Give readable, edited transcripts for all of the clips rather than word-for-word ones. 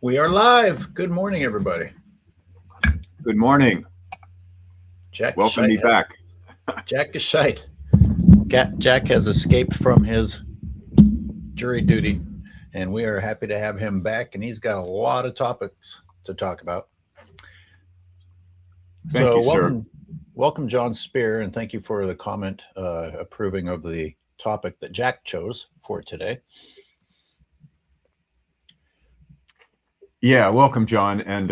We are live. Good morning, everybody. Good morning. Jack Welcome me back. Jack is shite. Jack has escaped from his jury duty, and we are happy to have him back. And he's got a lot of topics to talk about. Thank you, sir. Welcome, John Spear, and thank you for the comment approving of the topic that Jack chose for today. Yeah, welcome, John. And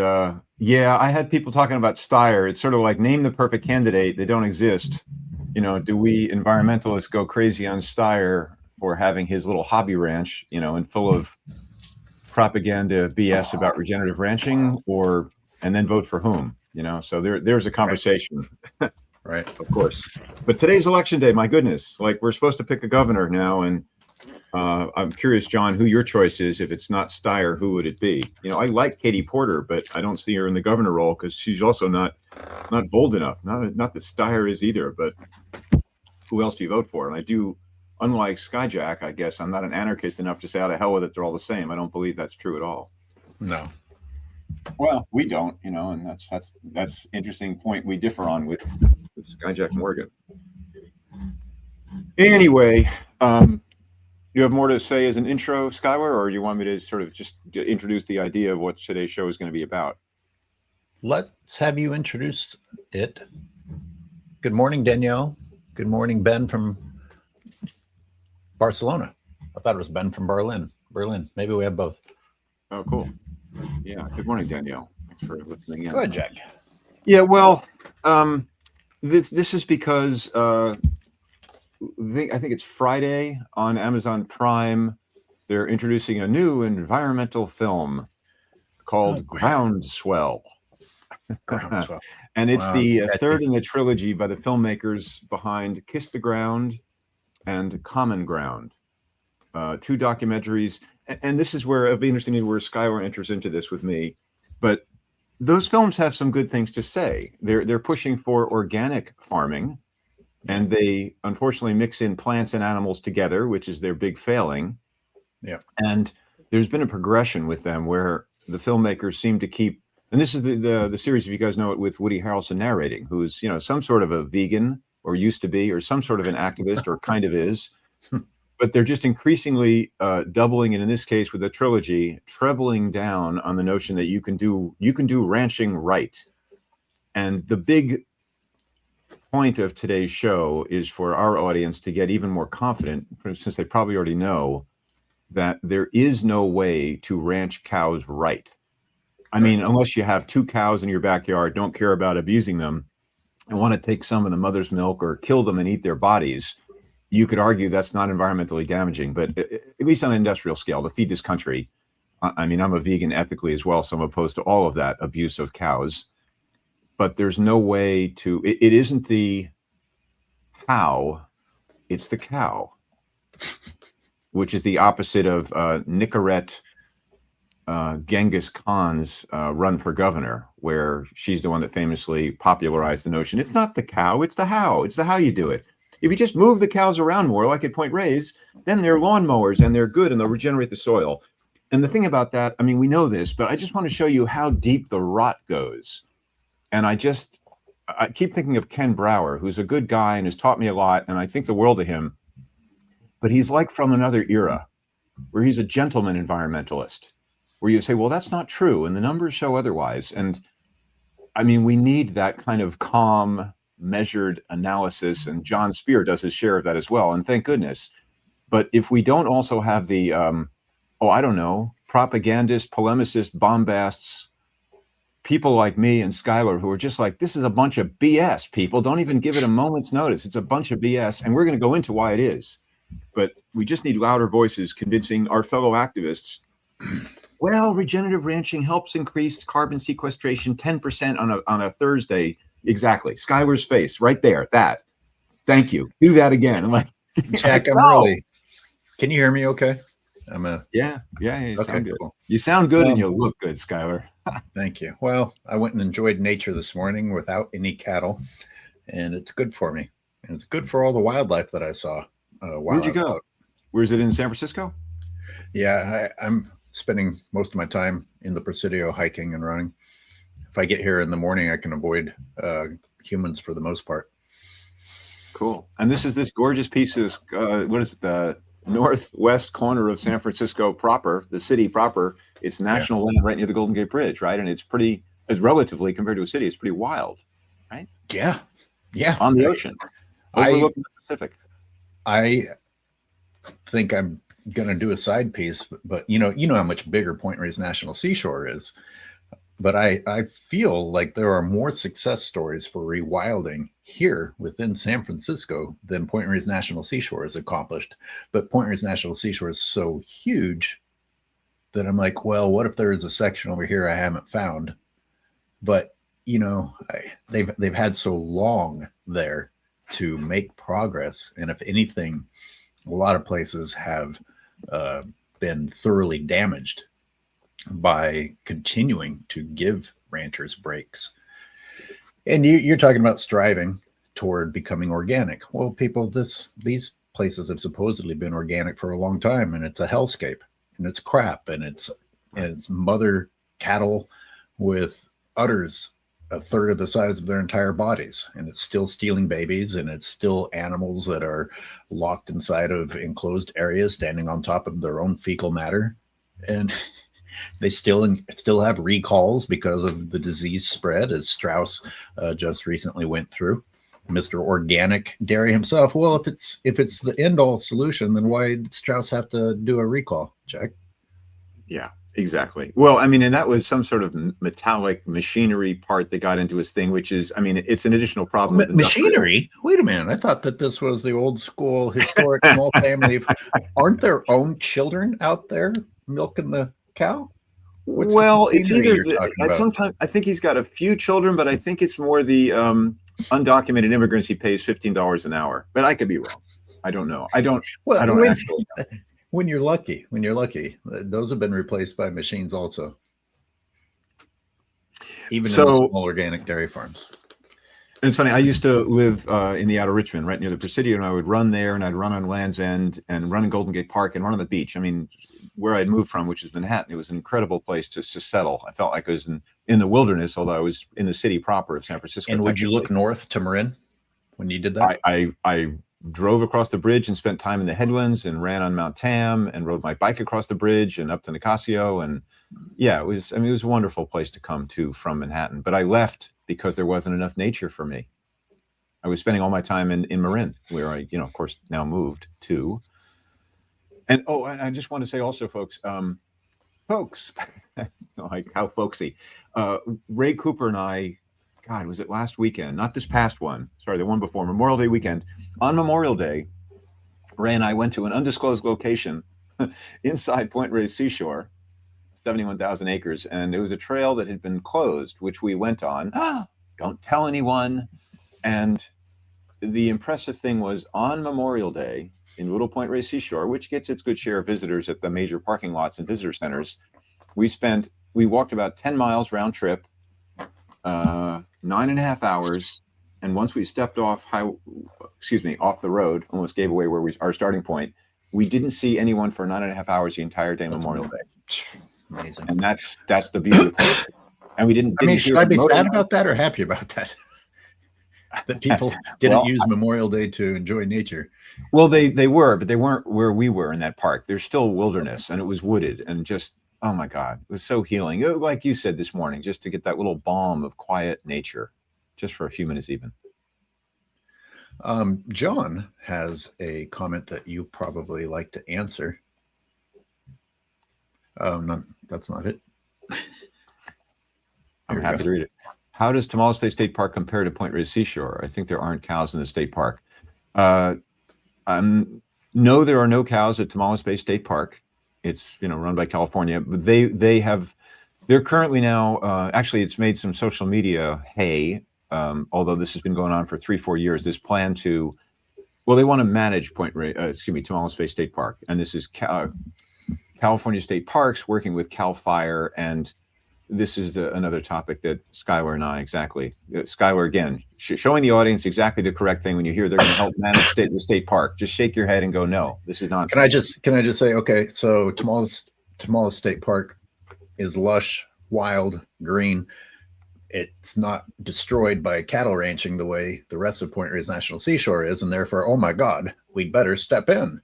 yeah, I had people talking about Steyer. It's sort of like name the perfect candidate. They don't exist. You know, do we environmentalists go crazy on Steyer for having his little hobby ranch, you know, and full of propaganda BS about regenerative ranching, and then vote for whom? You know, so there's a conversation. Right. Of course. But today's election day, my goodness, like we're supposed to pick a governor now. And I'm curious, John, who your choice is. If it's not Steyer, who would it be? You know, I like Katie Porter, but I don't see her in the governor role because she's also not bold enough. Not that Steyer is either, but who else do you vote for? And I do, unlike Skyjack, I guess I'm not an anarchist enough to say, out of hell with it, they're all the same. I don't believe that's true at all. No. Well, we don't, you know, and that's interesting point we differ on with Skyjack Morgan. Anyway, you have more to say as an intro, Skyward, or you want me to sort of just introduce the idea of what today's show is going to be about? Let's have you introduce it. Good morning, Danielle. Good morning, Ben from Barcelona. I thought it was Ben from Berlin. Maybe we have both. Oh, cool. Yeah. Good morning, Danielle. Thanks for listening in. Go ahead, Jack. Yeah. Well, this is because I think it's Friday on Amazon Prime. They're introducing a new environmental film called Groundswell. And it's the third in the trilogy by the filmmakers behind Kiss the Ground and Common Ground. Two documentaries. And this is where it'll be interesting where Skyward enters into this with me. But those films have some good things to say. They're pushing for organic farming, and they unfortunately mix in plants and animals together, which is their big failing. Yeah. And there's been a progression with them where the filmmakers seem to keep, and this is the series, if you guys know it, with Woody Harrelson narrating, who's, you know, some sort of a vegan or used to be, or some sort of an activist or kind of is. But they're just increasingly doubling, and in this case with the trilogy, trebling down on the notion that you can do ranching right. And the big point of today's show is for our audience to get even more confident, since they probably already know, that there is no way to ranch cows right. I mean, unless you have two cows in your backyard, don't care about abusing them, and want to take some of the mother's milk or kill them and eat their bodies, you could argue that's not environmentally damaging. But at least on an industrial scale, to feed this country, I mean, I'm a vegan ethically as well, so I'm opposed to all of that abuse of cows. But there's no way to, it isn't the how, it's the cow, which is the opposite of Nicorette Genghis Khan's run for governor, where she's the one that famously popularized the notion, it's not the cow, it's the how. It's the how you do it. If you just move the cows around more, like at Point Reyes, then they're lawnmowers and they're good and they'll regenerate the soil. And the thing about that, I mean, we know this, but I just want to show you how deep the rot goes. And I keep thinking of Ken Brower, who's a good guy and has taught me a lot, and I think the world of him. But he's like from another era, where he's a gentleman environmentalist, where you say, well, that's not true, and the numbers show otherwise. And I mean, we need that kind of calm, measured analysis, and John Spear does his share of that as well, and thank goodness. But if we don't also have the, I don't know, propagandists, polemicists, bombasts, people like me and Skylar who are just like, this is a bunch of BS, people. Don't even give it a moment's notice. It's a bunch of BS, and we're going to go into why it is. But we just need louder voices convincing our fellow activists, well, regenerative ranching helps increase carbon sequestration 10% on a Thursday. Exactly. Skylar's face right there. That. Thank you. Do that again. I'm like, Jack, I'm really. Can you hear me okay? Yeah. You okay, sound good. Cool. You sound good and you look good, Skylar. Thank you. Well, I went and enjoyed nature this morning without any cattle, and it's good for me. And it's good for all the wildlife that I saw. Where'd you go? Where's it in San Francisco? Yeah, I'm spending most of my time in the Presidio hiking and running. If I get here in the morning, I can avoid humans for the most part. Cool. And this is this gorgeous piece of what is it, the northwest corner of San Francisco proper, the city proper. It's national land right near the Golden Gate Bridge, right? And it's relatively compared to a city, it's pretty wild, right? Yeah. Yeah. On the ocean, overlooking the Pacific. I think I'm going to do a side piece, but you know how much bigger Point Reyes National Seashore is. But I feel like there are more success stories for rewilding here within San Francisco than Point Reyes National Seashore has accomplished. But Point Reyes National Seashore is so huge that I'm like, well, what if there is a section over here I haven't found? But they've had so long there to make progress, and if anything, a lot of places have been thoroughly damaged by continuing to give ranchers breaks. And you're talking about striving toward becoming organic. Well, people, these places have supposedly been organic for a long time, and it's a hellscape, and it's crap, and it's mother cattle with udders a third of the size of their entire bodies, and it's still stealing babies, and it's still animals that are locked inside of enclosed areas, standing on top of their own fecal matter, and they still have recalls because of the disease spread, as Strauss just recently went through. Mr. Organic Dairy himself. Well, if it's the end all solution, then why did Strauss have to do a recall, Jack? Yeah, exactly. Well, I mean, and that was some sort of metallic machinery part that got into his thing, which is, I mean, it's an additional problem. Machinery? Wait a minute. I thought that this was the old school historic small family. Aren't there own children out there milking the cow? Well, it's either sometimes I think he's got a few children, but I think it's more the undocumented immigrants he pays $15 an hour. But I could be wrong. I don't know. I don't actually know. When you're lucky, those have been replaced by machines also. Even in the small organic dairy farms. And it's funny, I used to live in the outer Richmond, right near the Presidio, and I would run there, and I'd run on Land's End and run in Golden Gate Park and run on the beach. I mean, where I'd moved from, which is Manhattan, it was an incredible place to settle. I felt like I was in the wilderness, although I was in the city proper of San Francisco. And would you look north to Marin when you did that? I drove across the bridge and spent time in the headlands and ran on Mount Tam and rode my bike across the bridge and up to Nicasio. And yeah, it was a wonderful place to come to from Manhattan. But I left because there wasn't enough nature for me. I was spending all my time in Marin, where I, of course, now moved to. And I just want to say also, folks, like how folksy, Ray Cooper and I, God, was it last weekend? Not this past one. Sorry, the one before, Memorial Day weekend. On Memorial Day, Ray and I went to an undisclosed location inside Point Reyes Seashore, 71,000 acres, and it was a trail that had been closed, which we went on. Don't tell anyone. And the impressive thing was, on Memorial Day in Little Point Reyes Seashore, which gets its good share of visitors at the major parking lots and visitor centers, we walked about 10 miles round trip, 9.5 hours. And once we stepped off the road, almost gave away our starting point, we didn't see anyone for 9.5 hours the entire day. That's Memorial Day. Amazing. And that's the beauty of it. And we didn't. Should I be sad about that or happy about that? That people didn't use Memorial Day to enjoy nature. Well, they were, but they weren't where we were in that park. There's still wilderness, and it was wooded, and just, oh my God, it was so healing. Like you said this morning, just to get that little balm of quiet nature, just for a few minutes even. John has a comment that you probably like to answer. No, that's not it. I'm happy to read it. How does Tamaulipas Bay State Park compare to Point Reyes Seashore? I think there aren't cows in the state park. No, there are no cows at Tamaulipas Bay State Park. It's run by California, but they're currently now actually it's made some social media hay. Although this has been going on for 3-4 years, this plan to, they want to manage Tamaulipas Bay State Park, and this is California State Parks working with Cal Fire, and this is another topic that Skylar and I Skylar again showing the audience exactly the correct thing when you hear they're going to help manage the state park. Just shake your head and go, no, this is nonsense. Can I just say, okay, so Tamaulipas Tamales State Park is lush, wild, green. It's not destroyed by cattle ranching the way the rest of Point Reyes National Seashore is, and therefore, oh my God, we'd better step in.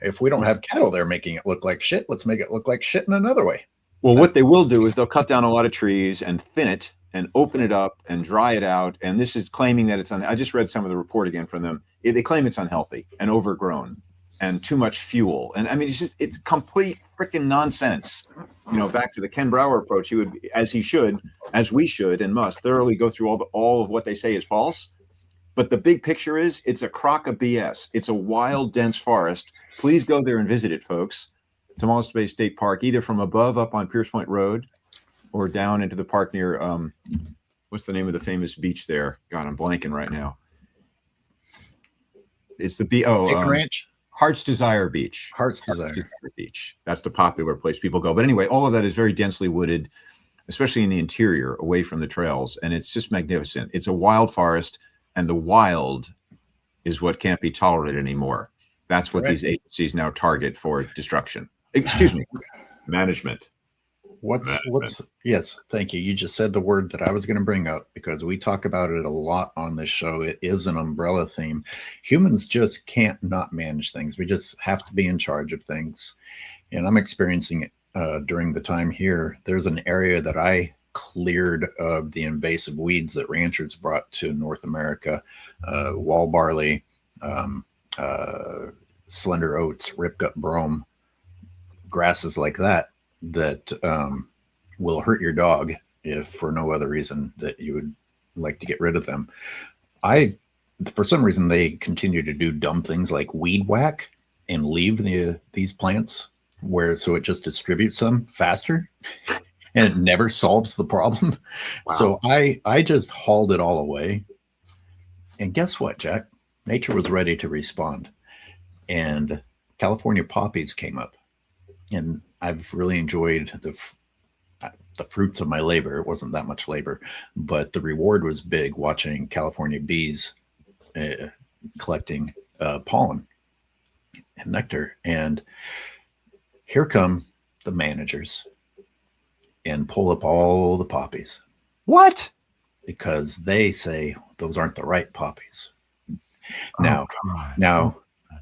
If we don't have cattle there making it look like shit, let's make it look like shit in another way. Well, what they will do is they'll cut down a lot of trees and thin it and open it up and dry it out. And this is claiming that it's I just read some of the report again from them. They claim it's unhealthy and overgrown and too much fuel. And I mean, it's complete freaking nonsense. You know, back to the Ken Brower approach, he would, as we should and must thoroughly go through all of what they say is false. But the big picture is it's a crock of BS. It's a wild, dense forest. Please go there and visit it, folks. Tamales Bay State Park, either from above up on Pierce Point Road or down into the park near, what's the name of the famous beach there? God, I'm blanking right now. It's the Ranch? Heart's Desire Beach. Heart's Desire Beach. That's the popular place people go. But anyway, all of that is very densely wooded, especially in the interior, away from the trails. And it's just magnificent. It's a wild forest, and the wild is what can't be tolerated anymore. That's what these agencies now target for destruction. Excuse me, management. Yes, thank you. You just said the word that I was going to bring up, because we talk about it a lot on this show. It is an umbrella theme. Humans just can't not manage things. We just have to be in charge of things. And I'm experiencing it during the time here. There's an area that I cleared of the invasive weeds that ranchers brought to North America, wall barley, slender oats, ripgut brome, grasses like that will hurt your dog if for no other reason that you would like to get rid of them. For some reason, they continue to do dumb things like weed whack and leave these plants so it just distributes them faster and it never solves the problem. Wow. So I just hauled it all away. And guess what, Jack? Nature was ready to respond. And California poppies came up. And I've really enjoyed the fruits of my labor. It wasn't that much labor, but the reward was big, watching California bees collecting pollen and nectar. And here come the managers and pull up all the poppies. What? Because they say those aren't the right poppies. Now,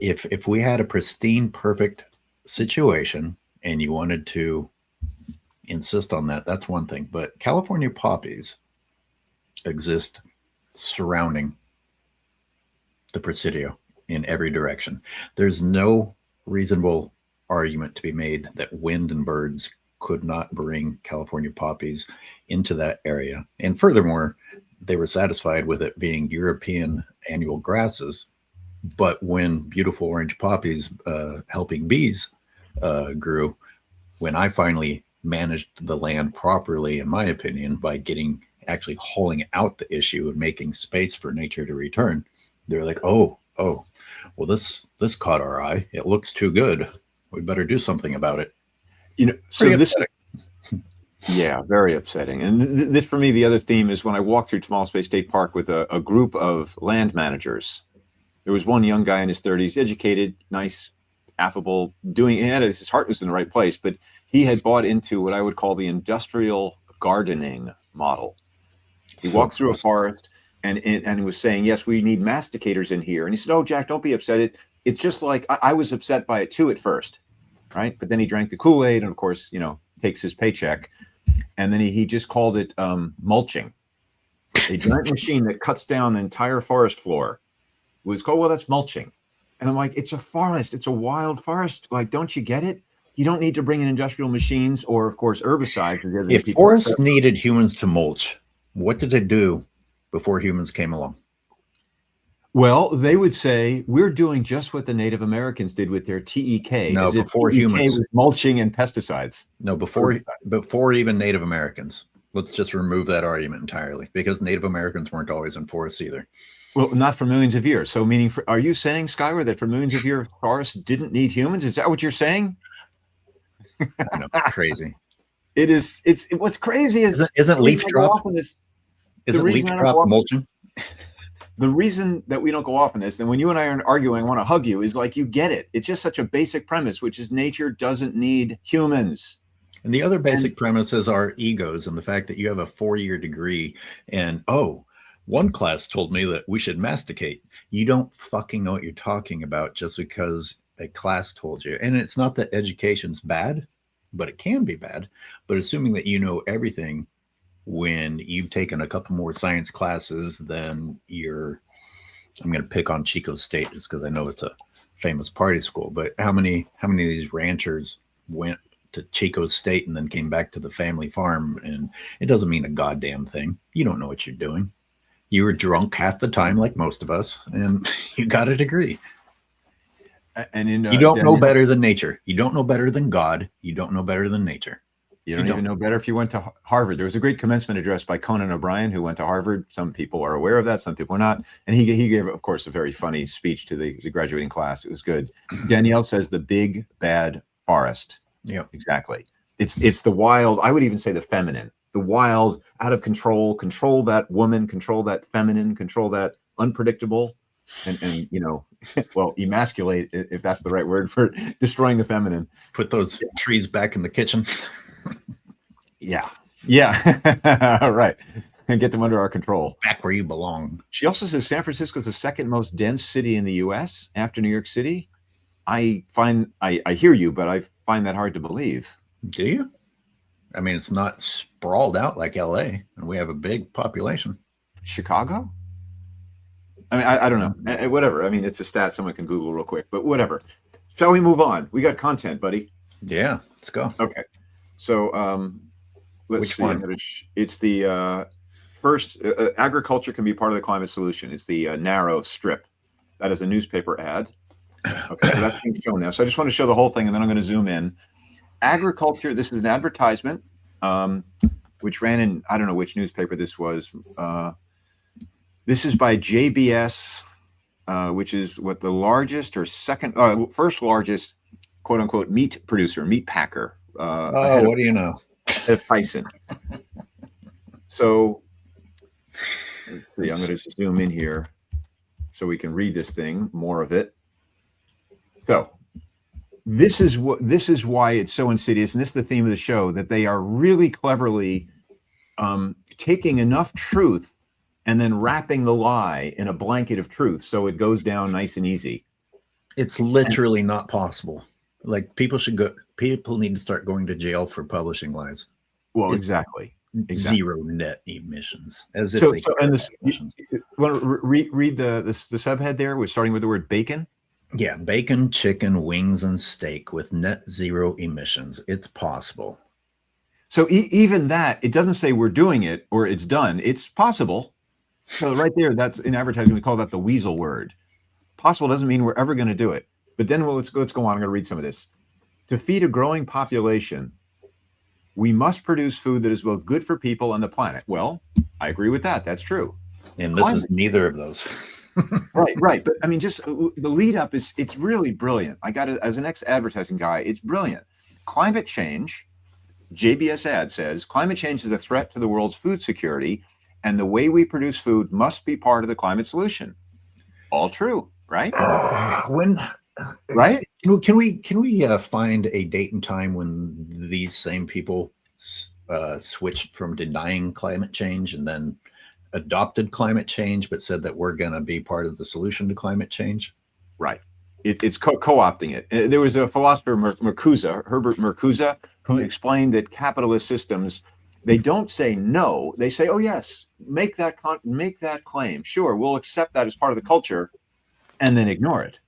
if we had a pristine, perfect situation and you wanted to insist on that, that's one thing. But California poppies exist surrounding the Presidio in every direction. There's no reasonable argument to be made that wind and birds could not bring California poppies into that area. And furthermore, they were satisfied with it being European annual grasses. But when beautiful orange poppies helping bees grew, when I finally managed the land properly, in my opinion, by actually hauling out the issue and making space for nature to return, they're like, oh, well, this caught our eye. It looks too good. We better do something about it. You know, so yeah, very upsetting. And this, for me, the other theme is when I walked through Tamales Bay State Park with a group of land managers. There was one young guy in his 30s, educated, nice, affable, his heart was in the right place, but he had bought into what I would call the industrial gardening model. He walked through a forest and was saying, yes, we need masticators in here. And he said, oh, Jack, don't be upset. It's just like, I was upset by it too at first, right? But then he drank the Kool-Aid and of course, takes his paycheck. And then he just called it mulching. A giant machine that cuts down the entire forest floor was called, well, that's mulching. And I'm like, it's a forest. It's a wild forest. Like, don't you get it? You don't need to bring in industrial machines or, of course, herbicides. If forests needed humans to mulch, what did it do before humans came along? Well, they would say, we're doing just what the Native Americans did with their TEK. No, before humans. Was mulching and pesticides. No, before even Native Americans. Let's just remove that argument entirely, because Native Americans weren't always in forests either. Well, not for millions of years. So meaning, are you saying, Skyward, that for millions of years, forests didn't need humans? Is that what you're saying? I know, crazy. It is. What's crazy is isn't leaf drop? Isn't leaf drop mulching? The reason that we don't go off on this, and when you and I are arguing, I want to hug you, is like, you get it. It's just such a basic premise, which is nature doesn't need humans. And the other basic premises are egos and the fact that you have a 4-year degree and, oh, one class told me that we should masticate. You don't fucking know what you're talking about just because a class told you. And it's not that education's bad, but it can be bad. But assuming that you know everything when you've taken a couple more science classes than I'm going to pick on Chico State just because I know it's a famous party school, but how many of these ranchers went to Chico State and then came back to the family farm? And it doesn't mean a goddamn thing. You don't know what you're doing. You were drunk half the time, like most of us, and you got a degree. And you don't know better than nature. You don't know better than God. You don't know better than nature. You don't even know better if you went to Harvard. There was a great commencement address by Conan O'Brien, who went to Harvard. Some people are aware of that. Some people are not. And he gave, of course, a very funny speech to the graduating class. It was good. Danielle says the big, bad forest. Yeah, exactly. It's the wild. I would even say the feminine, the wild, out of control. Control that woman. Control that feminine. Control that unpredictable. And well, emasculate, if that's the right word for destroying the feminine. Put those trees back in the kitchen. Yeah. Right. And get them under our control. Back where you belong. She also says San Francisco is the second most dense city in the U.S. after New York City. I hear you, but I find that hard to believe. Do you? I mean, it's not sprawled out like L.A., and we have a big population. Chicago? I mean, I don't know. Whatever. I mean, it's a stat someone can Google real quick, but whatever. Shall we move on? We got content, buddy. Yeah, let's go. Okay. So let's Which see. one? It's the first, agriculture can be part of the climate solution. It's the narrow strip. That is a newspaper ad. Okay, so that's being shown now. So I just want to show the whole thing, and then I'm going to zoom in. Agriculture, this is an advertisement, which ran in, I don't know which newspaper this was. This is by JBS, which is what the largest or first largest, quote unquote, meat producer, meat packer. What do you know? Tyson. So let's see, I'm going to zoom in here so we can read this thing, more of it. So this is why it's so insidious, and this is the theme of the show, that they are really cleverly taking enough truth and then wrapping the lie in a blanket of truth so it goes down nice and easy. It's literally not possible. Like, people need to start going to jail for publishing lies. Well, exactly. Zero net emissions. As if so and this, you want to read the subhead there? We're starting with the word bacon. Yeah, bacon, chicken, wings, and steak with net zero emissions. It's possible. So even that, it doesn't say we're doing it or it's done. It's possible. So right there, that's in advertising, we call that the weasel word. Possible doesn't mean we're ever going to do it. But then let's go on. I'm going to read some of this. To feed a growing population, we must produce food that is both good for people and the planet. Well, I agree with that. That's true. And this is neither of those. Right. But I mean, just the lead up it's really brilliant. I got it as an ex-advertising guy. It's brilliant. Climate change, JBS ad says, climate change is a threat to the world's food security, and the way we produce food must be part of the climate solution. All true, right? Right? Can we find a date and time when these same people switched from denying climate change and then adopted climate change, but said that we're going to be part of the solution to climate change? Right. It's co-opting it. There was a philosopher, Herbert Marcuse, who explained that capitalist systems, they don't say no. They say, oh, yes, make that claim. Sure, we'll accept that as part of the culture, and then ignore it.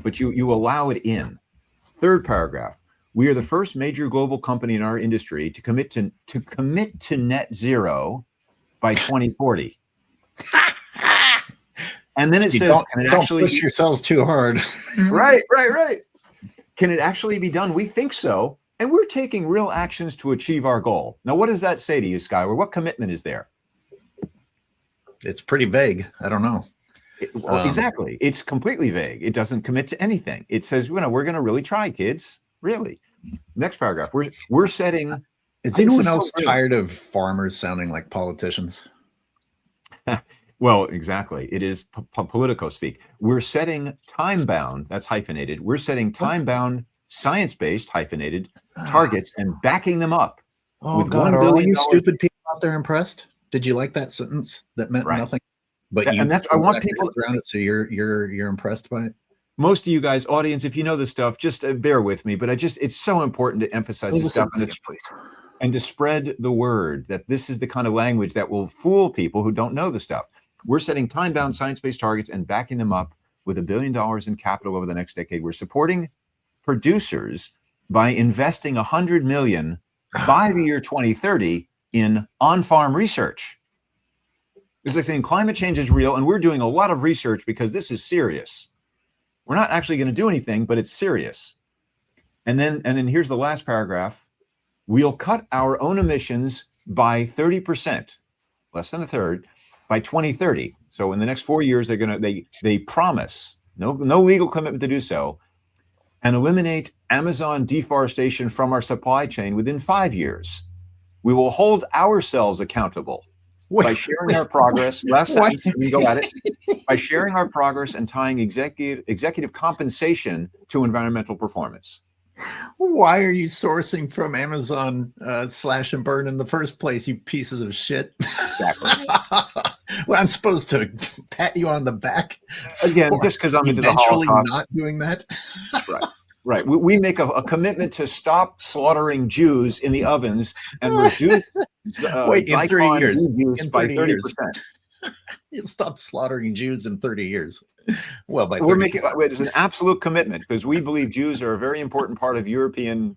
But you allow it in. Third paragraph. We are the first major global company in our industry to commit to net zero by 2040. And then it says, don't push yourselves too hard. Right. Can it actually be done? We think so. And we're taking real actions to achieve our goal. Now, what does that say to you, Skyward? What commitment is there? It's pretty vague. I don't know. Exactly. It's completely vague. It doesn't commit to anything. It says, we're going to really try, kids. Really. Next paragraph. We're setting. Is anyone else tired of farmers sounding like politicians? Well, exactly. It is Politico speak. We're setting time-bound, that's hyphenated. We're setting time-bound, science-based, hyphenated targets and backing them up Oh with God, $1 are all billion. you stupid people out there impressed? Did you like that sentence that meant Right. nothing? But And that's, I want people around it, so you're impressed by it. Most of you guys, audience, if you know this stuff, just bear with me. But it's so important to emphasize this stuff and to spread the word that this is the kind of language that will fool people who don't know the stuff. We're setting time-bound science-based targets and backing them up with $1 billion in capital over the next decade. We're supporting producers by investing $100 million by the year 2030 in on-farm research. It's like saying climate change is real, and we're doing a lot of research because this is serious. We're not actually going to do anything, but it's serious. And then here's the last paragraph. We'll cut our own emissions by 30%, less than a third, by 2030. So in the next 4 years, they promise, no legal commitment to do so, and eliminate Amazon deforestation from our supply chain within 5 years. We will hold ourselves accountable by sharing our progress. Last sentence, we go at it. By sharing our progress and tying executive compensation to environmental performance. Why are you sourcing from Amazon slash and burn in the first place, you pieces of shit? Exactly. Well, I'm supposed to pat you on the back again, just because I'm into the Holocaust. Not doing that. Right. We make a commitment to stop slaughtering Jews in the ovens and reduce Wait, in 30 years use by 30%. You'll stop slaughtering Jews in 30 years. Well, by 30 we're making it's an absolute commitment because we believe Jews are a very important part of European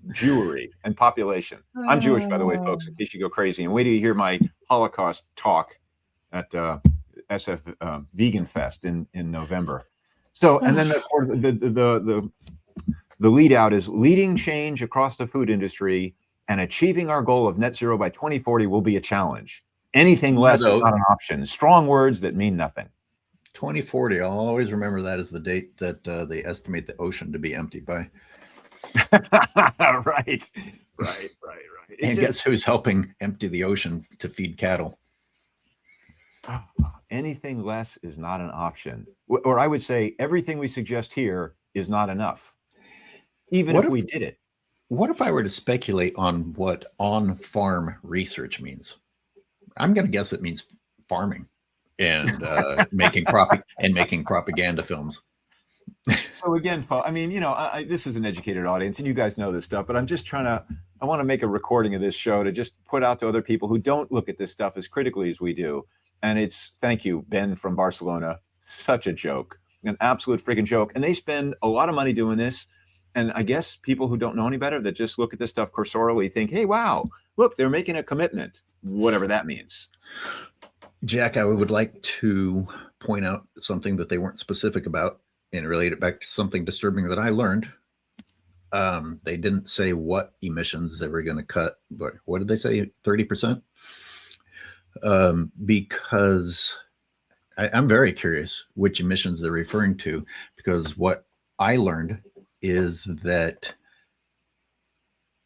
Jewry and population. I'm Jewish, by the way, folks, in case you go crazy. And wait till you hear my Holocaust talk at SF Vegan Fest in November. So, and then the lead out is leading change across the food industry and achieving our goal of net zero by 2040 will be a challenge. Anything less is not an option. Strong words that mean nothing. 2040. I'll always remember that as the date that they estimate the ocean to be empty by. Right. And guess who's helping empty the ocean to feed cattle? Anything less is not an option. Or I would say everything we suggest here is not enough, even if we did it. What if I were to speculate on what on-farm research means? I'm going to guess it means farming and making propaganda films. So again, I mean, you know, this is an educated audience, and you guys know this stuff. But I'm just I want to make a recording of this show to just put out to other people who don't look at this stuff as critically as we do. And thank you, Ben from Barcelona. Such a joke, an absolute freaking joke. And they spend a lot of money doing this. And I guess people who don't know any better that just look at this stuff cursorily think, hey, wow, look, they're making a commitment, whatever that means. Jack, I would like to point out something that they weren't specific about and relate it back to something disturbing that I learned. They didn't say what emissions they were going to cut, but what did they say? 30%? Because I'm very curious which emissions they're referring to, because what I learned is that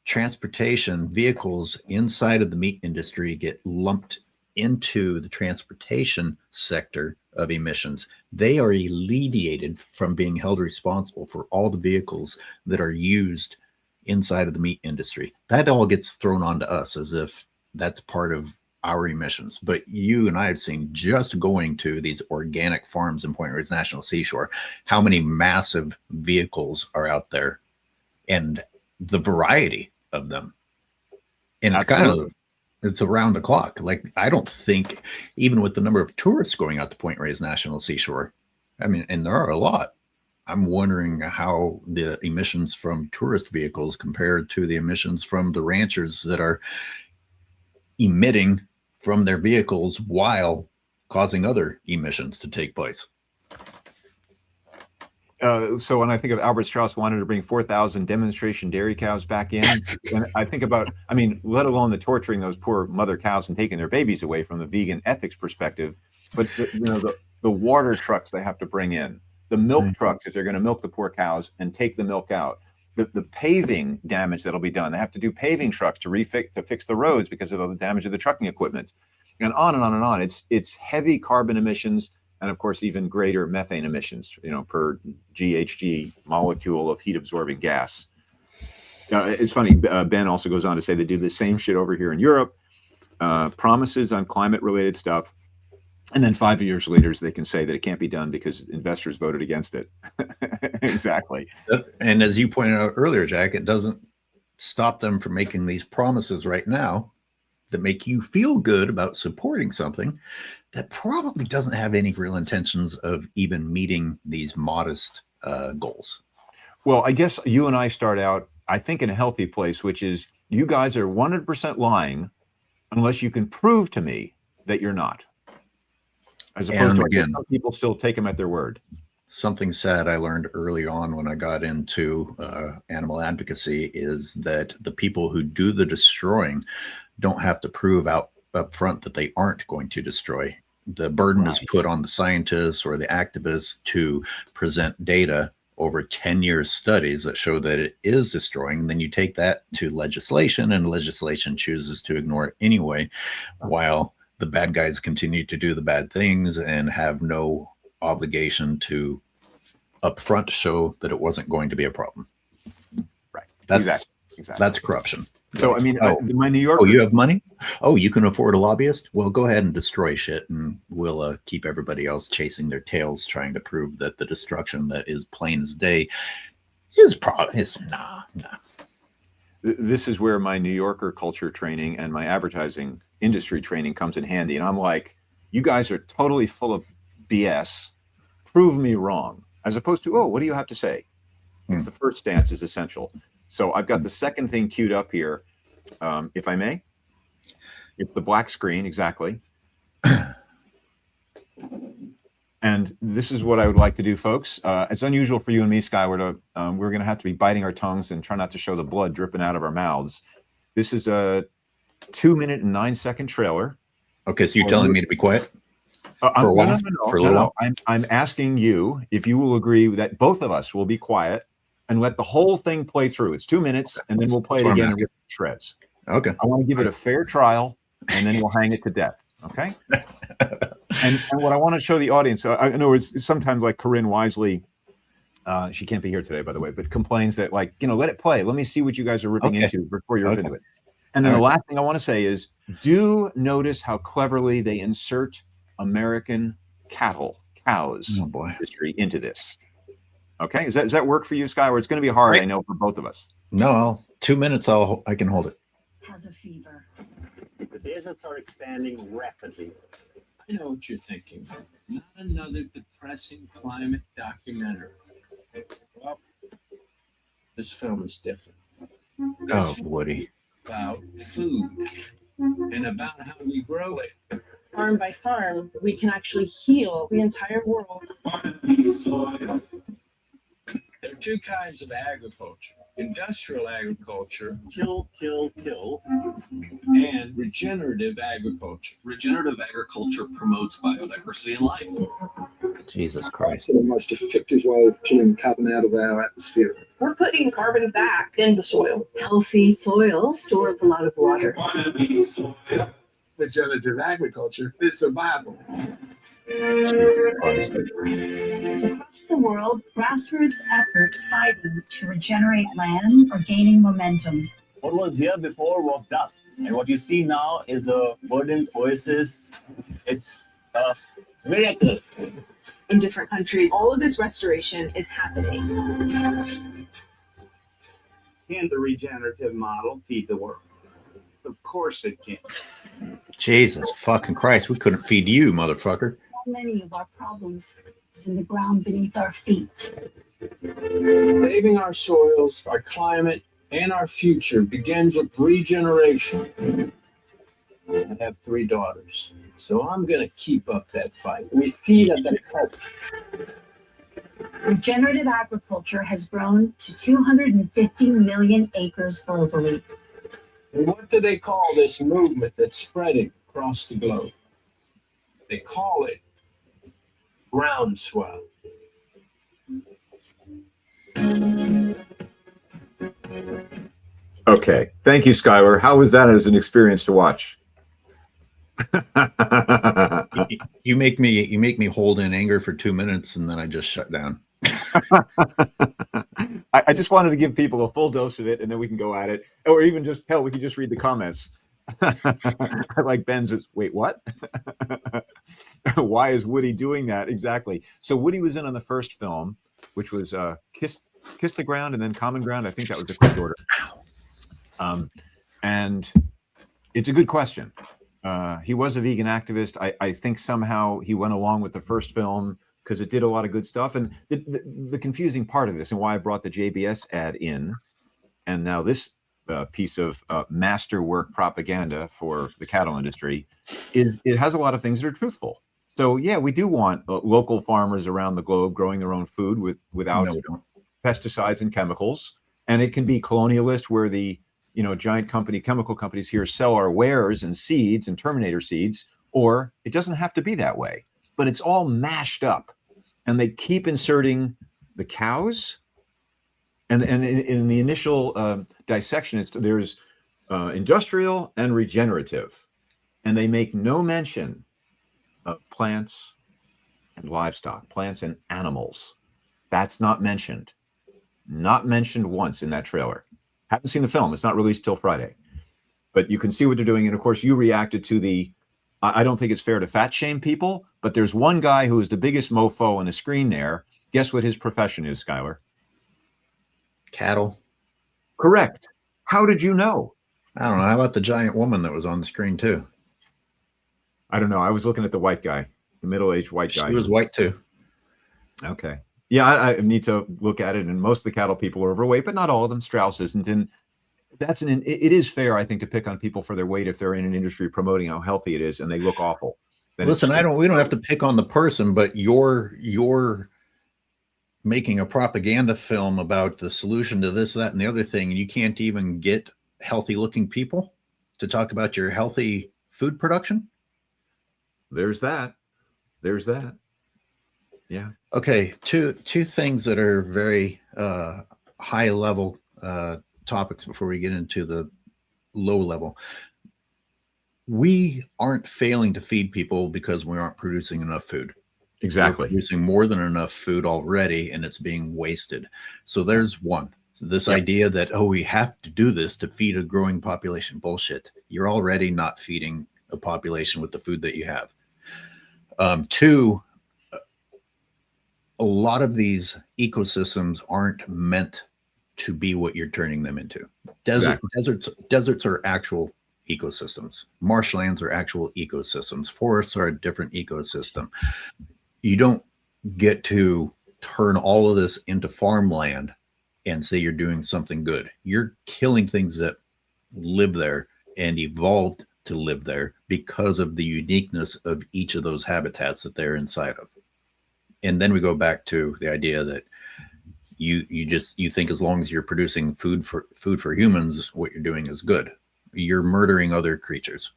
transportation vehicles inside of the meat industry get lumped into the transportation sector of emissions. They are alleviated from being held responsible for all the vehicles that are used inside of the meat industry. That all gets thrown onto us as if that's part of our emissions. But you and I have seen, just going to these organic farms in Point Reyes National Seashore, how many massive vehicles are out there and the variety of them. And it's around the clock. Like, I don't think, even with the number of tourists going out to Point Reyes National Seashore, I mean, and there are a lot, I'm wondering how the emissions from tourist vehicles compared to the emissions from the ranchers that are emitting from their vehicles while causing other emissions to take place. So when I think of Albert Strauss wanted to bring 4,000 demonstration dairy cows back in, and I think about, I mean, let alone the torturing those poor mother cows and taking their babies away from the vegan ethics perspective, but the water trucks they have to bring in, the milk trucks, if they're going to milk the poor cows and take the milk out, the paving damage that'll be done. They have to do paving trucks to fix the roads because of all the damage of the trucking equipment. and on and on and on. It's heavy carbon emissions, and of course even greater methane emissions, per GHG molecule of heat absorbing gas. It's funny, Ben also goes on to say they do the same shit over here in Europe, promises on climate related stuff, and then 5 years later they can say that it can't be done because investors voted against it. Exactly. And as you pointed out earlier, Jack, it doesn't stop them from making these promises right now that make you feel good about supporting something that probably doesn't have any real intentions of even meeting these modest goals. Well, I guess you and I start out, I think, in a healthy place, which is you guys are 100% lying unless you can prove to me that you're not. As opposed to, again, some people still take them at their word. Something sad I learned early on when I got into animal advocacy is that the people who do the destroying don't have to prove up front that they aren't going to destroy. The burden is put on the scientists or the activists to present data over 10 years studies that show that it is destroying. Then you take that to legislation, and legislation chooses to ignore it anyway, while the bad guys continue to do the bad things and have no obligation to upfront show that it wasn't going to be a problem. Right. That's exactly. That's corruption. So, I mean, my New York. Oh, you have money? Oh, you can afford a lobbyist? Well, go ahead and destroy shit, and we'll keep everybody else chasing their tails, trying to prove that the destruction that is plain as day is nah. This is where my New Yorker culture training and my advertising industry training comes in handy. And I'm like, you guys are totally full of BS. Prove me wrong. As opposed to, oh, what do you have to say? It's the first stance is essential. So I've got the second thing queued up here, if I may. It's the black screen, exactly. And this is what I would like to do, folks. It's unusual for you and me, Skyward. We're going to have to be biting our tongues and try not to show the blood dripping out of our mouths. This is a 2-minute and 9-second trailer. Okay, so you're telling me to be quiet? For a while? No. I'm asking you if you will agree that both of us will be quiet and let the whole thing play through. It's 2 minutes, and then we'll play it again and rip it to shreds. Okay. I want to give it a fair trial, and then we'll hang it to death. Okay. and what I want to show the audience, I know it's sometimes like Corinne Wisely, she can't be here today, by the way, but complains that, like, let it play. Let me see what you guys are ripping into before you rip into it. And then the last thing I want to say is, do notice how cleverly they insert American cows history into this. Okay, does that work for you, Sky? Or it's going to be hard, I know, for both of us. No, 2 minutes, I can hold it. Has a fever. The deserts are expanding rapidly. I know what you're thinking. Not another depressing climate documentary. Well, this film is different. Oh, Woody. About food and about how we grow it. Farm by farm, we can actually heal the entire world. There are two kinds of agriculture: industrial agriculture, Kill, kill, kill. and regenerative agriculture. Regenerative agriculture promotes biodiversity and life. Jesus Christ. The most effective way of pulling carbon out of our atmosphere. We're putting carbon back in the soil. Healthy soil stores a lot of water. Regenerative agriculture is survival. Across the world, grassroots efforts fighting to regenerate land are gaining momentum. What was here before was dust, and what you see now is a verdant oasis. It's a miracle. In different countries, all of this restoration is happening. Can the regenerative model feed the world? Of course it can. Jesus fucking Christ, we couldn't feed you, motherfucker. Many of our problems is in the ground beneath our feet. Saving our soils, our climate, and our future begins with regeneration. I have 3 daughters, so I'm going to keep up that fight. We see that there's hope. Regenerative agriculture has grown to 250 million acres globally. And what do they call this movement that's spreading across the globe? They call it groundswell. Okay. Thank you, Skylar. How was that as an experience to watch? You make me hold in anger for 2 minutes and then I just shut down. I just wanted to give people a full dose of it, and then we can go at it, or even just hell, we could just read the comments. I like Ben's. Wait, what? Why is Woody doing that exactly? So Woody was in on the first film, which was Kiss the Ground and then Common Ground. I think that was the quick order. And it's a good question. He was a vegan activist. I think somehow he went along with the first film because it did a lot of good stuff. And the confusing part of this, and why I brought the JBS ad in, and now this piece of masterwork propaganda for the cattle industry, it has a lot of things that are truthful. So yeah, we do want local farmers around the globe growing their own food without pesticides and chemicals. And it can be colonialist, where the giant chemical companies here sell our wares and seeds and Terminator seeds, or it doesn't have to be that way. But it's all mashed up, and they keep inserting the cows. And in the initial dissection, there's industrial and regenerative, and they make no mention of plants and livestock, plants and animals. That's not mentioned once in that trailer. Haven't seen the film. It's not released till Friday, but you can see what they're doing. And of course, you reacted to I don't think it's fair to fat shame people, but there's one guy who is the biggest mofo on the screen there. Guess what his profession is, Skylar? Cattle. Correct. How did you know? I don't know. How about the giant woman that was on the screen too? I don't know. I was looking at the white guy, the middle-aged white guy. She was white too. Okay. Yeah, I need to look at it. And most of the cattle people are overweight, but not all of them. Strauss isn't. And it is fair, I think, to pick on people for their weight if they're in an industry promoting how healthy it is and they look awful. Listen, we don't have to pick on the person, but you're making a propaganda film about the solution to this, that, and the other thing, and you can't even get healthy looking people to talk about your healthy food production. There's that. Yeah. Okay. Two things that are very high level topics before we get into the low level. We aren't failing to feed people because we aren't producing enough food. Exactly. We're producing more than enough food already, and it's being wasted. So there's one. So this idea that, we have to do this to feed a growing population. Bullshit. You're already not feeding a population with the food that you have. Two, a lot of these ecosystems aren't meant to be what you're turning them into. Deserts are actual ecosystems. Marshlands are actual ecosystems. Forests are a different ecosystem. You don't get to turn all of this into farmland and say you're doing something good. You're killing things that live there and evolved to live there because of the uniqueness of each of those habitats that they're inside of. And then we go back to the idea that you think as long as you're producing food for humans, what you're doing is good. You're murdering other creatures.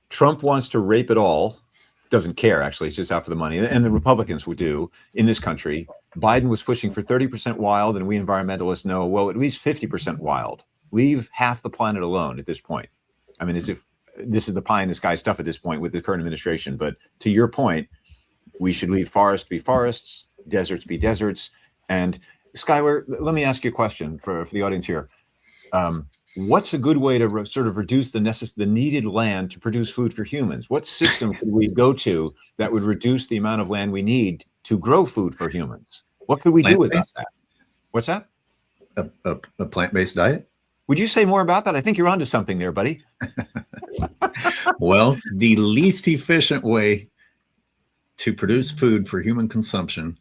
Trump wants to rape it all. Doesn't care, actually. It's just out for the money. And the Republicans would do in this country. Biden was pushing for 30% wild, and we environmentalists know, well, at least 50% wild. Leave half the planet alone at this point. I mean, as if this is the pie in the sky stuff at this point with the current administration. But to your point, we should leave forests be forests, deserts be deserts. And Skylar, let me ask you a question for the audience here. What's a good way to sort of reduce the needed land to produce food for humans? What system could we go to that would reduce the amount of land we need to grow food for humans? What could we do with that? What's that? A plant-based diet? Would you say more about that? I think you're onto something there, buddy. Well, the least efficient way to produce food for human consumption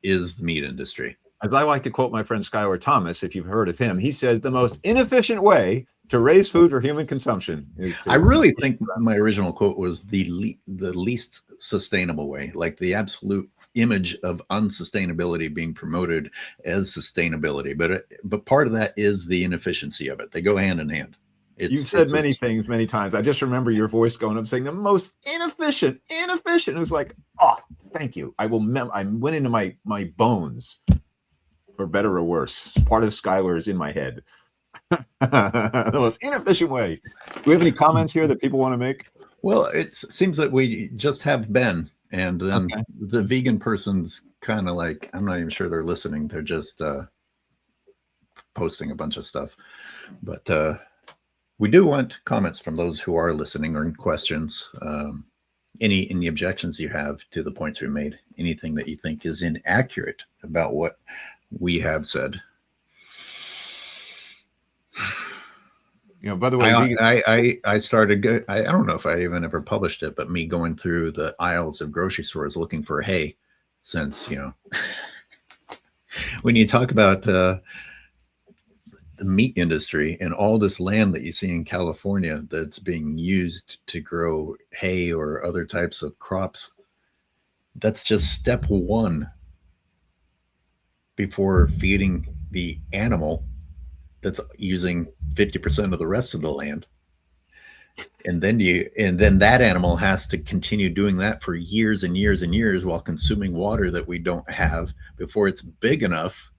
is the meat industry. As I like to quote my friend Skylar Thomas, if you've heard of him, he says the most inefficient way to raise food for human consumption is to— I really think my original quote was the least sustainable way, like the absolute image of unsustainability being promoted as sustainability. But part of that is the inefficiency of it. They go hand in hand. You've said many things many times. I just remember your voice going up saying the most inefficient. It was like, oh, thank you. I went into my bones, for better or worse. Part of Skylar is in my head. The most inefficient way. Do we have any comments here that people want to make? Well, it seems that we just have Ben, and then Okay. the vegan person's kind of like, I'm not even sure they're listening. They're just posting a bunch of stuff. But we do want comments from those who are listening or questions. Any objections you have to the points we made, anything that you think is inaccurate about what we have said. You know, by the way, I started, I don't know if I even ever published it, but me going through the aisles of grocery stores looking for hay, since, you know, when you talk about the meat industry and all this land that you see in California that's being used to grow hay or other types of crops, that's just step one before feeding the animal that's using 50% of the rest of the land. And then that animal has to continue doing that for years and years and years while consuming water that we don't have before it's big enough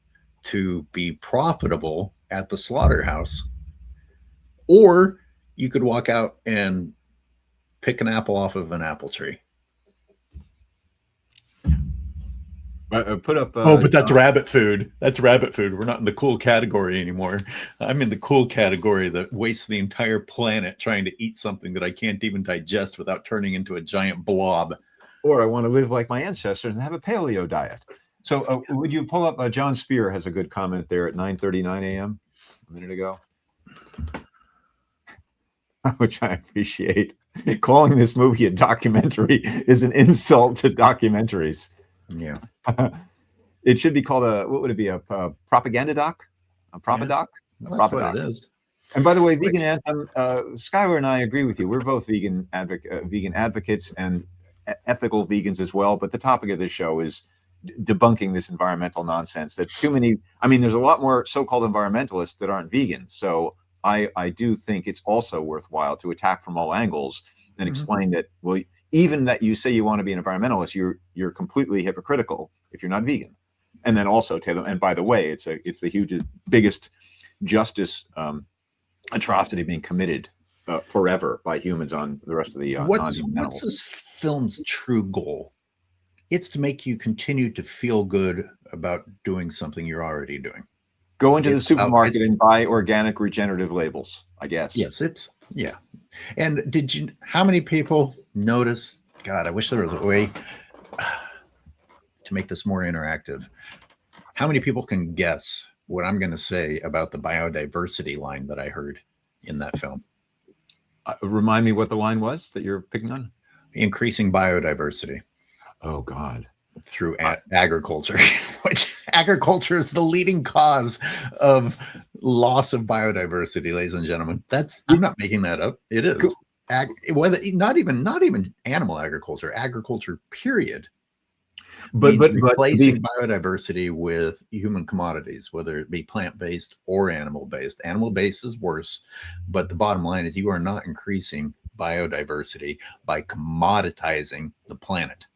to be profitable at the slaughterhouse. Or you could walk out and pick an apple off of an apple tree. Put up. But that's rabbit food. That's rabbit food. We're not in the cool category anymore. I'm in the cool category that wastes the entire planet trying to eat something that I can't even digest without turning into a giant blob. Or I want to live like my ancestors and have a paleo diet. So would you pull up? John Spear has a good comment there at 9:39 a.m. a minute ago, which I appreciate. Calling this movie a documentary is an insult to documentaries. Yeah. It should be called what would it be? A propaganda doc? A propadoc? Yeah. Well, that's what it is. And by the way, Vegan Anthem, Skylar and I agree with you. We're both vegan advocates and ethical vegans as well. But the topic of this show is debunking this environmental nonsense that too many, I mean, there's a lot more so-called environmentalists that aren't vegan. So I do think it's also worthwhile to attack from all angles and explain that, well, even that you say you want to be an environmentalist, you're completely hypocritical if you're not vegan. And then also tell them, and by the way, it's the hugest, biggest justice atrocity being committed forever by humans on the rest of the what's this film's true goal? It's to make you continue to feel good about doing something you're already doing. Go into the supermarket and buy organic regenerative labels, I guess. Yes, yeah. And how many people notice, God, I wish there was a way to make this more interactive. How many people can guess what I'm going to say about the biodiversity line that I heard in that film? Remind me what the line was that you're picking on? Increasing biodiversity. Oh, God. Through agriculture, which agriculture is the leading cause of loss of biodiversity, ladies and gentlemen. I'm not making that up. It is. Cool. Whether not even animal agriculture, period. But replacing biodiversity with human commodities, whether it be plant-based or animal-based. Animal-based is worse, but the bottom line is you are not increasing biodiversity by commoditizing the planet.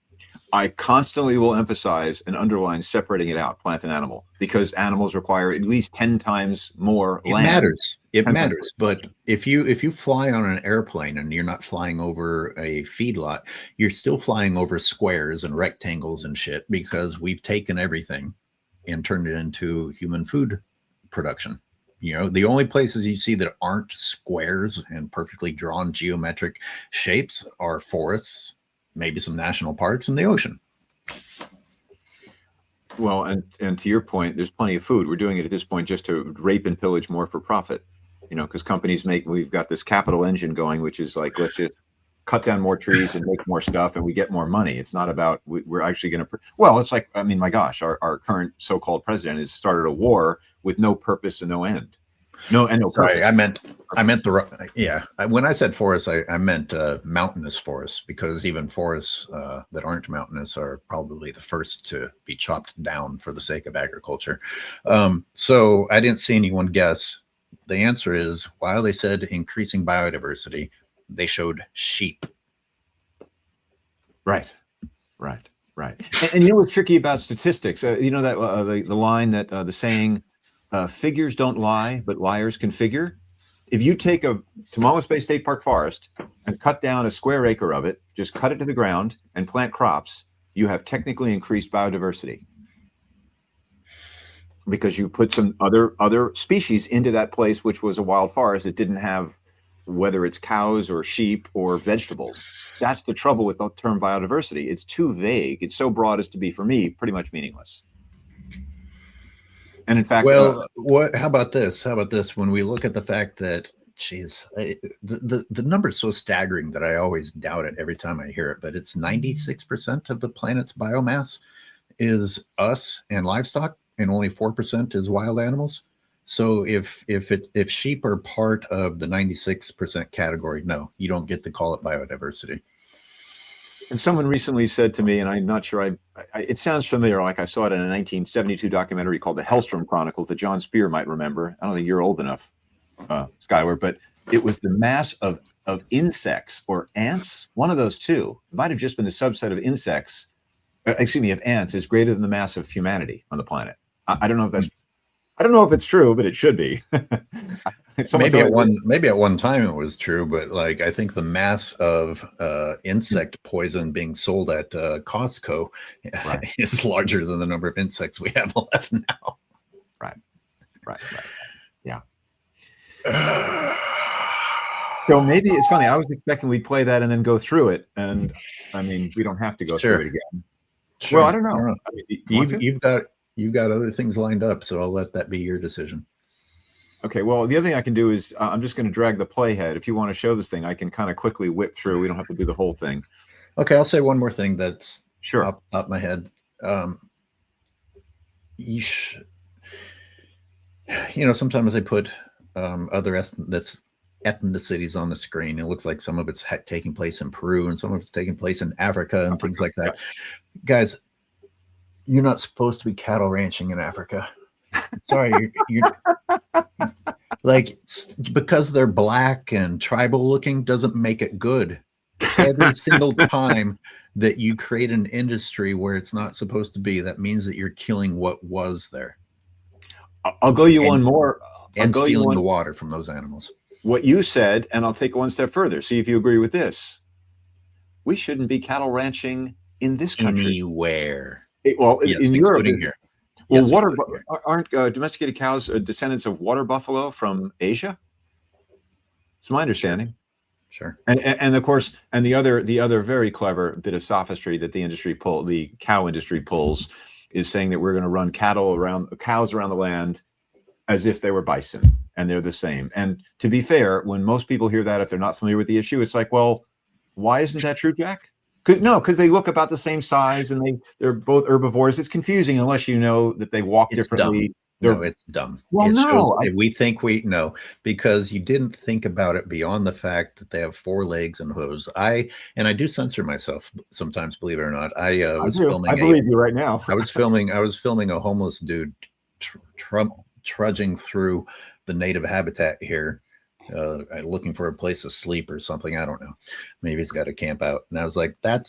I constantly will emphasize and underline separating it out, plant and animal, because animals require at least 10 times more land. It matters. But if you fly on an airplane and you're not flying over a feedlot, you're still flying over squares and rectangles and shit, because we've taken everything and turned it into human food production. You know, the only places you see that aren't squares and perfectly drawn geometric shapes are forests, maybe some national parks, and the ocean. Well, and to your point, there's plenty of food. We're doing it at this point just to rape and pillage more for profit, you know, because companies we've got this capital engine going, which is like, let's just cut down more trees and make more stuff and we get more money. It's not about, we're actually going to, well, it's like, I mean, my gosh, our current so-called president has started a war with no purpose and no end. No Sorry, purpose. I meant when I said forest, I meant mountainous forests, because even forests that aren't mountainous are probably the first to be chopped down for the sake of agriculture. So I didn't see anyone guess. The answer is, while they said increasing biodiversity, they showed sheep. Right. And you know what's tricky about statistics? You know that the line that the saying, figures don't lie, but liars can figure. if you take a Tamaulipas Bay State Park forest and cut down a square acre of it, just cut it to the ground and plant crops, you have technically increased biodiversity because you put some other species into that place, which was a wild forest that didn't have, whether it's cows or sheep or vegetables. That's the trouble with the term biodiversity. It's too vague. It's so broad as to be, for me, pretty much meaningless. And in fact, well, how about this? How about this? When we look at the fact that, geez, the number is so staggering that I always doubt it every time I hear it, but it's 96% of the planet's biomass is us and livestock, and only 4% is wild animals. So if sheep are part of the 96% category, no, you don't get to call it biodiversity. and someone recently said to me, and I'm not sure, it sounds familiar, like I saw it in a 1972 documentary called The Hellstrom Chronicles that John Spear might remember. I don't think you're old enough, Skyward, but it was the mass of insects or ants, one of those two. It might have just been the subset of insects, of ants, is greater than the mass of humanity on the planet. I don't know if that's, I don't know if it's true, but it should be. Maybe at one time it was true, but like I think the mass of insect poison being sold at Costco is larger than the number of insects we have left now. Right. Yeah. So maybe it's funny. I was expecting we'd play that and then go through it, and I mean, we don't have to go through it again. Sure. Well, I don't know. I mean, you've got other things lined up, so I'll let that be your decision. Okay. Well, the other thing I can do is I'm just going to drag the playhead. If you want to show this thing, I can kind of quickly whip through. We don't have to do the whole thing. Okay, I'll say one more thing that's sure up my head. You know, sometimes they put other ethnicities on the screen. It looks like some of it's taking place in Peru and some of it's taking place in Africa and things like that. Guys, you're not supposed to be cattle ranching in Africa. Sorry, you're like, because they're black and tribal looking doesn't make it good. Every single time that you create an industry where it's not supposed to be, that means that you're killing what was there. I'll go you one more. And stealing the water from those animals. What you said, and I'll take it one step further. See if you agree with this. We shouldn't be cattle ranching in this country. Anywhere. Yes, in Europe. Here. Well, yes, aren't domesticated cows descendants of water buffalo from Asia? It's my understanding. Sure. And of course, and the other very clever bit of sophistry that the cow industry pulls is saying that we're going to run cows around the land as if they were bison, and they're the same. And to be fair, when most people hear that, if they're not familiar with the issue, it's like, well, why isn't that true, Jack? Because they look about the same size and they're both herbivores. It's confusing unless you know that they walk differently. No, it's dumb. Well, we think we know because you didn't think about it beyond the fact that they have 4 legs and hooves. I do censor myself sometimes, believe it or not. I believe you right now. I was filming a homeless dude trudging through the native habitat here, looking for a place to sleep or something. I don't know. Maybe he's got to camp out. And I was like, that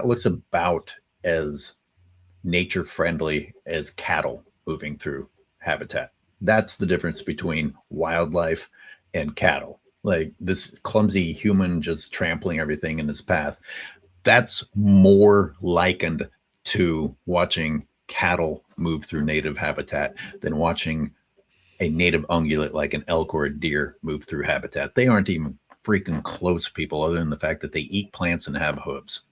looks about as nature friendly as cattle moving through habitat. That's the difference between wildlife and cattle. Like this clumsy human just trampling everything in his path. That's more likened to watching cattle move through native habitat than watching a native ungulate like an elk or a deer move through habitat. They aren't even freaking close, people, other than the fact that they eat plants and have hooves.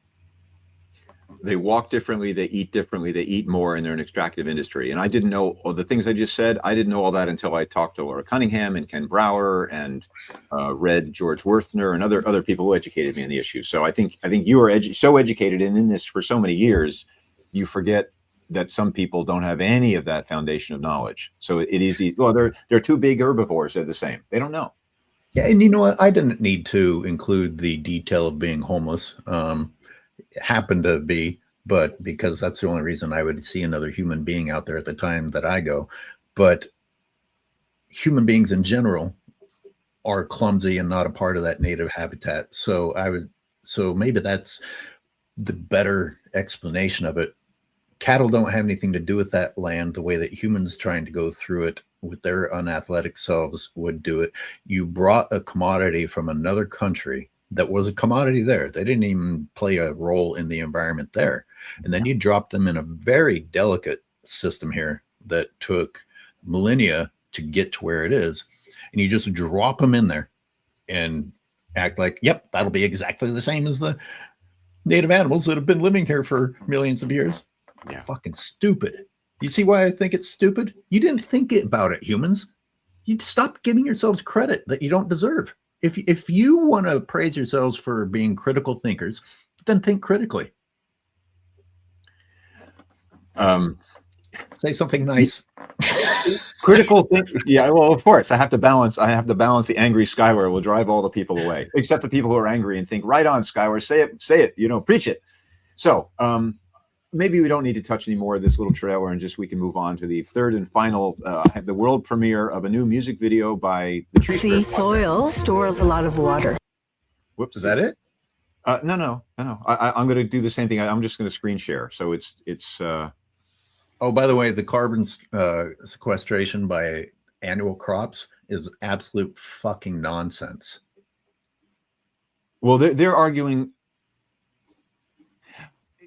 They walk differently, they eat more, and they're an extractive industry. And I didn't know all the things I just said. I didn't know all that until I talked to Laura Cunningham and Ken Brower and read George Werthner and other people who educated me on the issue. So I think you are so educated and in this for so many years, you forget that some people don't have any of that foundation of knowledge. So it is, well, they're 2 big herbivores. They're the same. They don't know. Yeah, and you know what? I didn't need to include the detail of being homeless. It happened to be, but because that's the only reason I would see another human being out there at the time that I go. But human beings in general are clumsy and not a part of that native habitat. So maybe that's the better explanation of it. Cattle don't have anything to do with that land the way that humans trying to go through it with their unathletic selves would do it. You brought a commodity from another country that was a commodity there. They didn't even play a role in the environment there. And then you dropped them in a very delicate system here that took millennia to get to where it is. And you just drop them in there and act like, yep, that'll be exactly the same as the native animals that have been living here for millions of years. Yeah. Fucking stupid. You see why I think it's stupid? You didn't think about it, humans. You stop giving yourselves credit that you don't deserve. If you want to praise yourselves for being critical thinkers, then think critically. Say something nice. Critical thinking. Yeah, well, of course, I have to balance the angry Skyward will drive all the people away, except the people who are angry and think, right on, Skyward, say it, preach it. So maybe we don't need to touch any more of this little trailer, and just we can move on to the third and final, the world premiere of a new music video by the Tree Spirit. The soil stores a lot of water. Whoops, is that it? No. I'm going to do the same thing. I'm just going to screen share. So it's. Oh, by the way, the carbon sequestration by annual crops is absolute fucking nonsense. Well, they're arguing.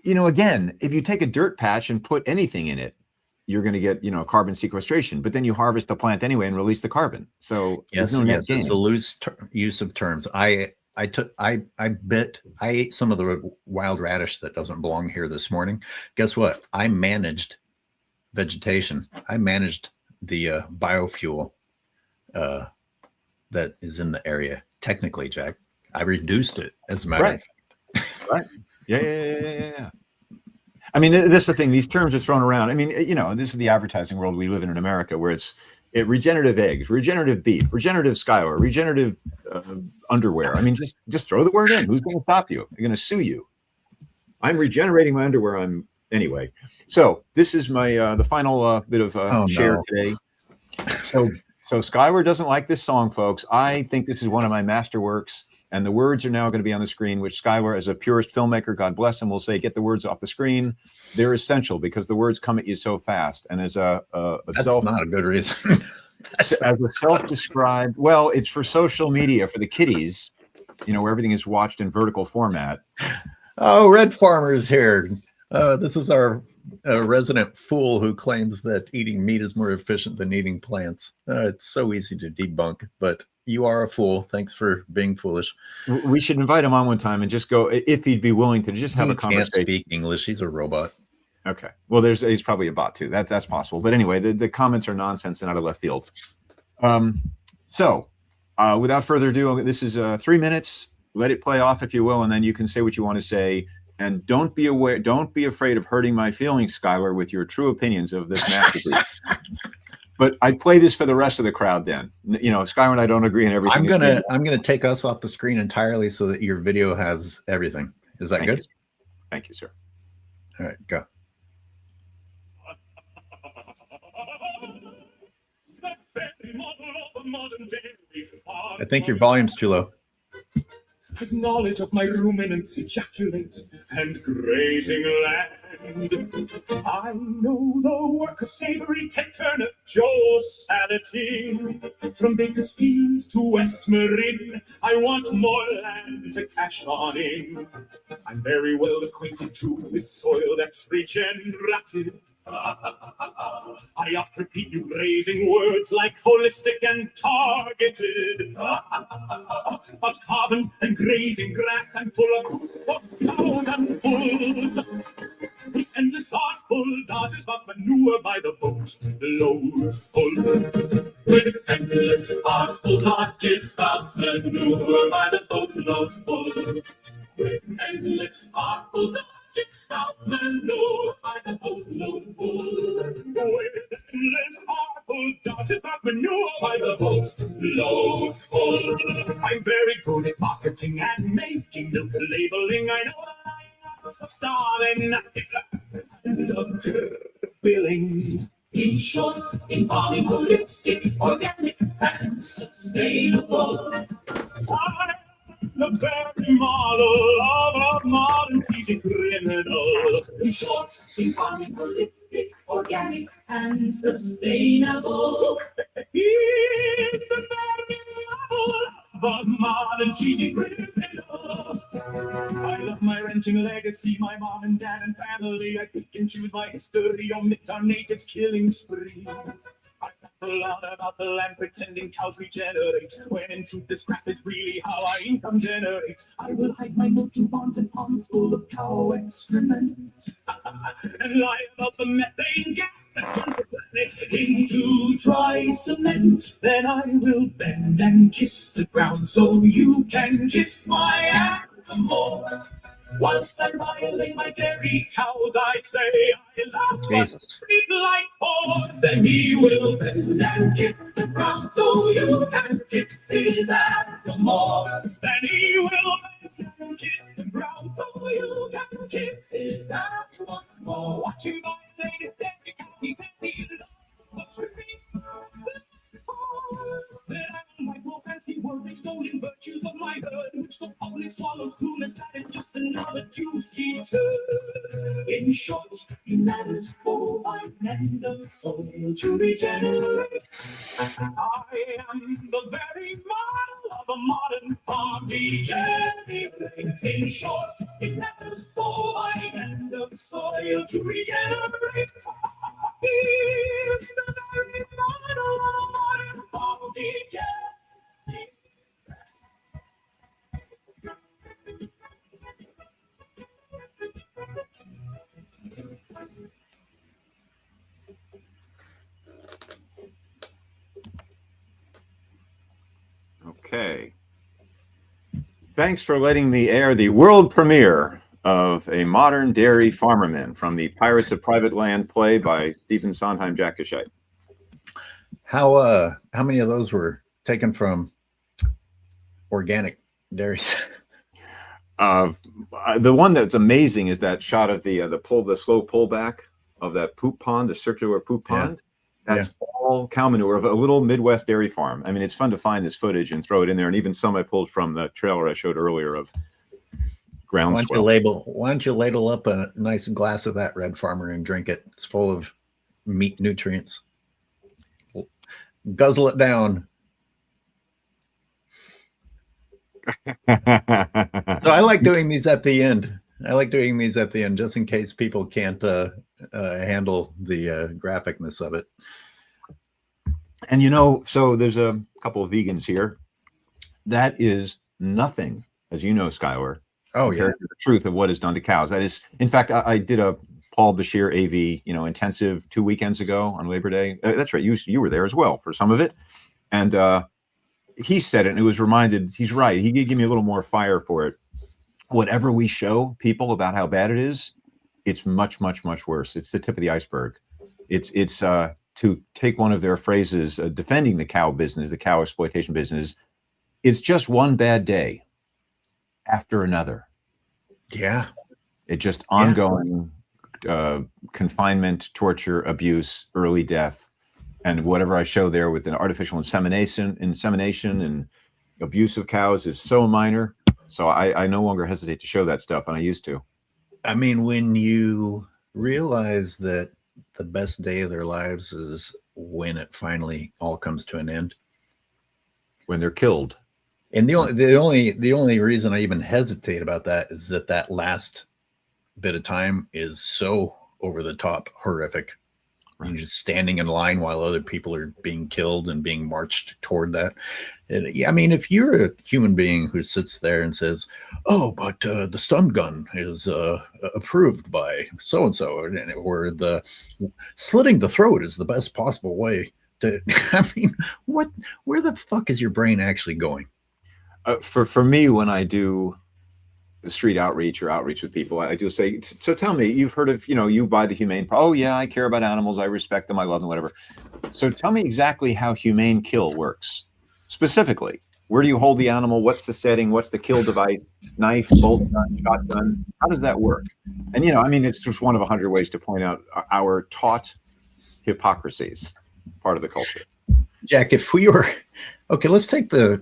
Again, if you take a dirt patch and put anything in it, you're going to get, carbon sequestration. But then you harvest the plant anyway and release the carbon. So yes, it's a loose use of terms. I ate some of the wild radish that doesn't belong here this morning. Guess what? I managed vegetation. I managed the biofuel that is in the area. Technically, Jack, I reduced it as a matter of fact. Right. Yeah. I mean, that's the thing. These terms are thrown around. I mean, this is the advertising world we live in America, where it's regenerative eggs, regenerative beef, regenerative Skyward, regenerative underwear. I mean, just throw the word in. Who's going to stop you? They're going to sue you. I'm regenerating my underwear. Anyway. So this is my the final bit of share today. So Skyward doesn't like this song, folks. I think this is one of my masterworks. And the words are now going to be on the screen, which Skyward, as a purist filmmaker, God bless him, will say, get the words off the screen. They're essential because the words come at you so fast. And as that's not a good reason. As a self-described, well, it's for social media, for the kiddies, where everything is watched in vertical format. Oh, Red Farmer's here. This is our resident fool who claims that eating meat is more efficient than eating plants. It's so easy to debunk, but you are a fool. Thanks for being foolish. We should invite him on one time and just go, if he'd be willing to just have a conversation. He can't speak English. He's a robot. Okay. Well, he's probably a bot too. That's possible. But anyway, the comments are nonsense and out of left field. So without further ado, this is 3 minutes. Let it play off, if you will, and then you can say what you want to say. And don't be afraid of hurting my feelings, Skyward, with your true opinions of this masterpiece. But I'd play this for the rest of the crowd then. Skyward and I don't agree on everything. I'm gonna take us off the screen entirely so that your video has everything. Is that good? Thank you, sir. All right, go. I think your volume's too low. With knowledge of my ruminants ejaculate and grazing land. I know the work of savory Ted Turner, Joe Salatin. From Bakersfield to West Marin, I want more land to cash on in. I'm very well acquainted too with soil that's regenerative. I oft repeat new grazing words like holistic and targeted. But carbon and grazing grass I'm full of cows and bulls. With endless artful dodges of manure by the boat load full. With endless artful dodges of manure by the boat load full. With endless artful dodges. Manure by the boat load full. With endless artful dodges of manure by the boat load full. I'm very good at marketing and making milk labeling. I know the lines of Stalin and of billing. In short, in farming, holistic, organic, and sustainable. The very model of a modern easy criminal. In short, in farming, holistic, organic, and sustainable. It's the very level of modern cheesy criminal. I love my ranching legacy, my mom and dad and family. I pick and choose my history, omit our natives killing spree. I babble on about the land, pretending cows regenerate, when in truth this crap is really how our income generates. I will hide my milking ponds and ponds full of cow excrement, and lie about the methane gas that turns the planet into dry cement. Then I will bend and kiss the ground so you can kiss my ass some more. Whilst I'm riling my dairy cows, I'd say I love Jesus. like horse. Then he will bend and kiss the ground so you can kiss his ass some more. Then he will bend and kiss the ground so you can kiss his ass once more. Watching my lady dairy cows, he says he loves the tree. Then I don't like more fancy words, extolling virtues of my herd, which the public swallows clueless that it's just another juicy turd. In short, it matters for my end of soul to regenerate. I am the very model of a modern farm regenerate. In short, it matters for my end of soil to regenerate. It's the very model of a modern farm regenerate. Okay. Thanks for letting me air the world premiere of A Modern Dairy Farmerman from the Pirates of Private Land play by Stephen Sondheim Jackishite. How many of those were taken from organic dairies? The one that's amazing is that shot of the slow pullback of that poop pond, the circular poop pond. That's all cow manure of a little Midwest dairy farm. I mean, it's fun to find this footage and throw it in there. And even some I pulled from the trailer I showed earlier of groundswell. Why don't you ladle up a nice glass of that, Red Farmer, and drink it? It's full of meat nutrients. Guzzle it down. So I like doing these at the end. Just in case people can't handle the graphicness of it. And so there's a couple of vegans here. That is nothing, as you know, Skylar. Oh, compared to the truth of what is done to cows. That is, in fact, I did a Paul Bashir AV, intensive 2 weekends ago on Labor Day. That's right. You were there as well for some of it. And he said it, and it was reminded, he's right. He did give me a little more fire for it. Whatever we show people about how bad it is, it's much, much, much worse. It's the tip of the iceberg. It's to take one of their phrases, defending the cow business, the cow exploitation business. It's just one bad day after another. Yeah. It just ongoing confinement, torture, abuse, early death, and whatever I show there with an artificial insemination and abuse of cows is so minor. So I no longer hesitate to show that stuff, and I used to. I mean, when you realize that the best day of their lives is when it finally all comes to an end, when they're killed. And the only reason I even hesitate about that is that last bit of time is so over the top horrific. Right. You're just standing in line while other people are being killed and being marched toward that. And, I mean, if you're a human being who sits there and says, "Oh, but the stun gun is approved by so and so," or the slitting the throat is the best possible way to. I mean, where the fuck is your brain actually going? For me, when I do street outreach or outreach with people, I do say, so tell me, you've heard of, you buy the humane, oh yeah, I care about animals, I respect them, I love them, whatever. So tell me exactly how humane kill works. Specifically, where do you hold the animal? What's the setting? What's the kill device? Knife, bolt gun, shotgun? How does that work? And, I mean, it's just one of 100 ways to point out our taught hypocrisies, part of the culture. Jack, if we were, okay, let's take the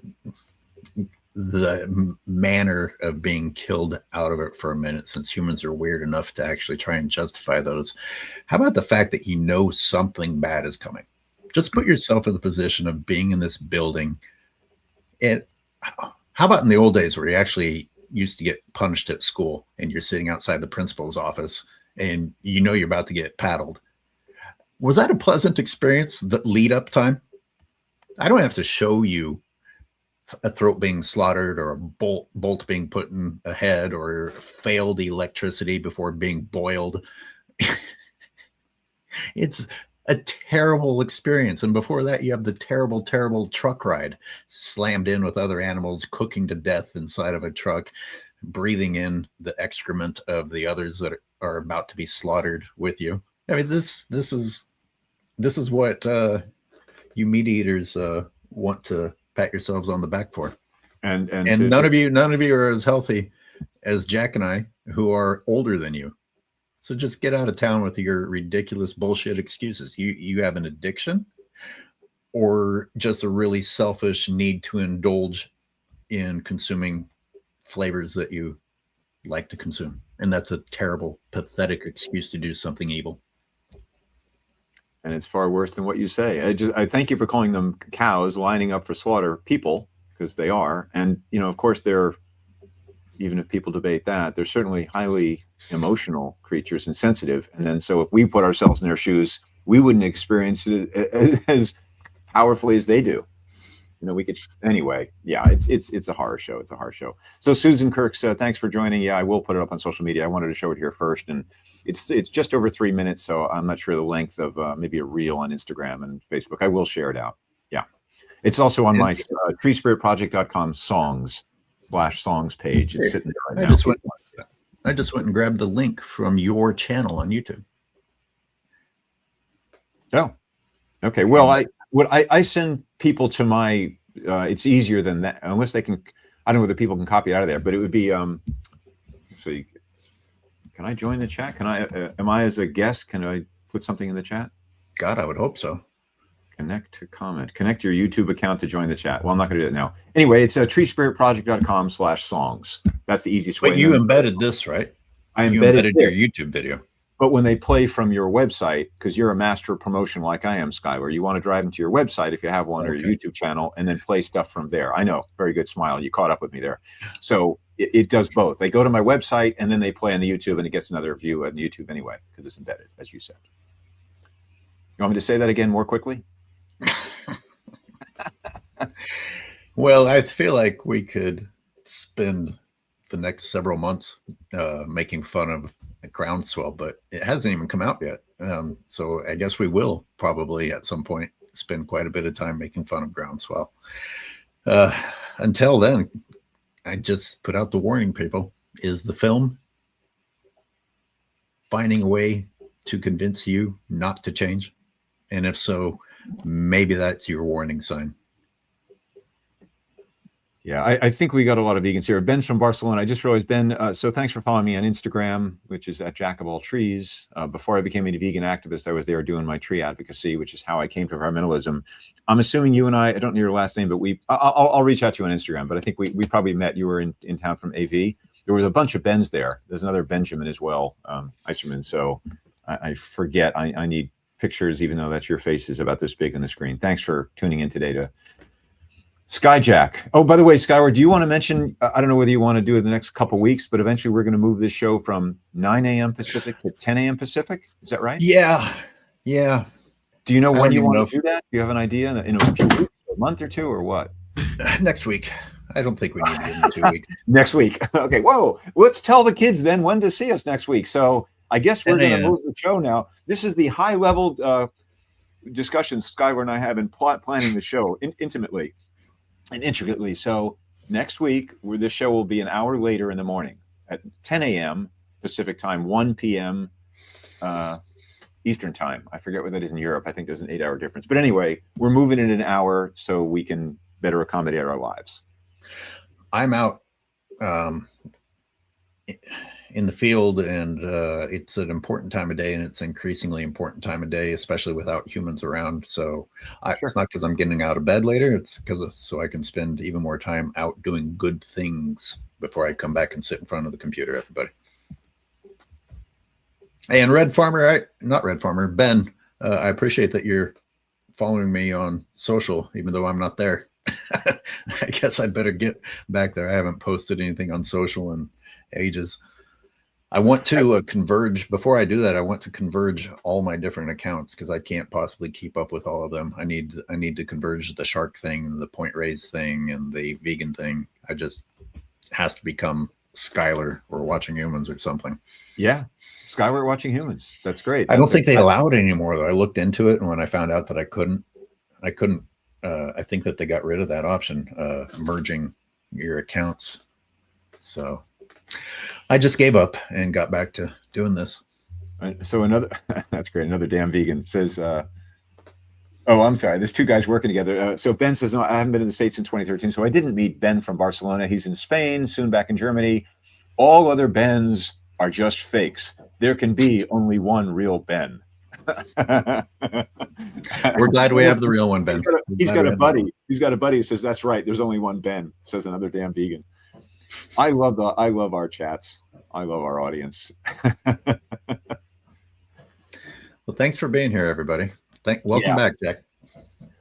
manner of being killed out of it for a minute, since humans are weird enough to actually try and justify those. How about the fact that something bad is coming? Just put yourself in the position of being in this building. And how about in the old days where you actually used to get punished at school and you're sitting outside the principal's office and you know you're about to get paddled? Was that a pleasant experience, the lead up time? I don't have to show you a throat being slaughtered or a bolt being put in a head or failed electricity before being boiled. It's a terrible experience. And before that, you have the terrible, terrible truck ride, slammed in with other animals cooking to death inside of a truck, breathing in the excrement of the others that are about to be slaughtered with you. I mean, this is what you meat eaters want to pat yourselves on the back for. And none of you are as healthy as Jack and I, who are older than you. So just get out of town with your ridiculous bullshit excuses. You have an addiction or just a really selfish need to indulge in consuming flavors that you like to consume. And that's a terrible, pathetic excuse to do something evil. And it's far worse than what you say. I thank you for calling them cows lining up for slaughter people, because they are. And, of course, even if people debate that, they're certainly highly emotional creatures and sensitive. And then so if we put ourselves in their shoes, we wouldn't experience it as powerfully as they do. We could anyway. Yeah, it's a horror show. It's a horror show. So Susan Kirks, thanks for joining. Yeah, I will put it up on social media. I wanted to show it here first, and it's just over 3 minutes, so I'm not sure the length of maybe a reel on Instagram and Facebook. I will share it out. Yeah, it's also on my treespiritproject.com songs/songs page. It's sitting there right now. I just went and grabbed the link from your channel on YouTube. Oh, okay. Well, I send people to my. It's easier than that, unless they can. I don't know whether people can copy it out of there, but it would be. Can I join the chat? Can I? Am I as a guest? Can I put something in the chat? God, I would hope so. Connect to comment. Connect your YouTube account to join the chat. Well, I'm not going to do that now. Anyway, it's treespiritproject.com/songs. That's the easiest way. But you embedded this, right? I embedded your YouTube video. But when they play from your website, because you're a master of promotion like I am, Skylar, you want to drive them to your website if you have one, or your YouTube channel, and then play stuff from there. I know. Very good smile. You caught up with me there. So it does both. They go to my website, and then they play on the YouTube, and it gets another view on YouTube anyway, because it's embedded, as you said. You want me to say that again more quickly? Well, I feel like we could spend the next several months making fun of a groundswell, but it hasn't even come out yet. So I guess we will probably at some point spend quite a bit of time making fun of groundswell. Until then, I just put out the warning, people. Is the film finding a way to convince you not to change? And if so, maybe that's your warning sign. Yeah, I think we got a lot of vegans here. Ben's from Barcelona. I just realized, Ben, so thanks for following me on Instagram, which is at Jack of All Trees. Before I became a vegan activist, I was there doing my tree advocacy, which is how I came to environmentalism. I'm assuming you and I don't know your last name, but I'll reach out to you on Instagram. But I think we probably met. You were in town from AV. There was a bunch of Bens there. There's another Benjamin as well, Iserman. So I forget. I need pictures, even though that's your face is about this big on the screen. Thanks for tuning in today to Skyjack. Oh, by the way, Skyward, do you want to mention, I don't know whether you want to do it the next couple of weeks, but eventually we're going to move this show from 9 a.m. Pacific to 10 a.m. Pacific. Is that right? Yeah. Do you know when you want to do that? Do you have an idea in a few weeks, a month or two, or what? Next week. I don't think we need it in 2 weeks. Next week. Okay. Whoa. Let's tell the kids then when to see us next week. So I guess we're going to move the show now. This is the high-level discussions Skyward and I have in planning the show intimately and intricately. So next week, this show will be an hour later in the morning at 10 a.m. Pacific time, 1 p.m. Eastern time. I forget what that is in Europe. I think there's an 8-hour difference. But anyway, we're moving it an hour so we can better accommodate our lives. I'm out in the field, and it's an important time of day, and it's increasingly important time of day, especially without humans around. So it's not because I'm getting out of bed later. It's because so I can spend even more time out doing good things before I come back and sit in front of the computer, everybody. And Ben, I appreciate that you're following me on social, even though I'm not there. I guess I'd better get back there. I haven't posted anything on social in ages. I want to converge. Before I do that, I want to converge all my different accounts because I can't possibly keep up with all of them. I need to converge the shark thing, the point raise thing, and the vegan thing. I just has to become Skylar or Watching Humans or something. Yeah, Skyward Watching Humans. That's great. I don't think they allow it anymore, though. I looked into it, and when I found out that I couldn't. I think that they got rid of that option, merging your accounts. So I just gave up and got back to doing this. So another, that's great. Another damn vegan says, oh, I'm sorry. There's two guys working together. So Ben says, no, I haven't been in the States in 2013. So I didn't meet Ben from Barcelona. He's in Spain, soon back in Germany. All other Bens are just fakes. There can be only one real Ben. We're glad we have the real one, Ben. He's got a buddy. He's got a buddy who says, that's right. There's only one Ben, says another damn vegan. I love our chats. I love our audience. Well, thanks for being here, everybody. Welcome back, Jack.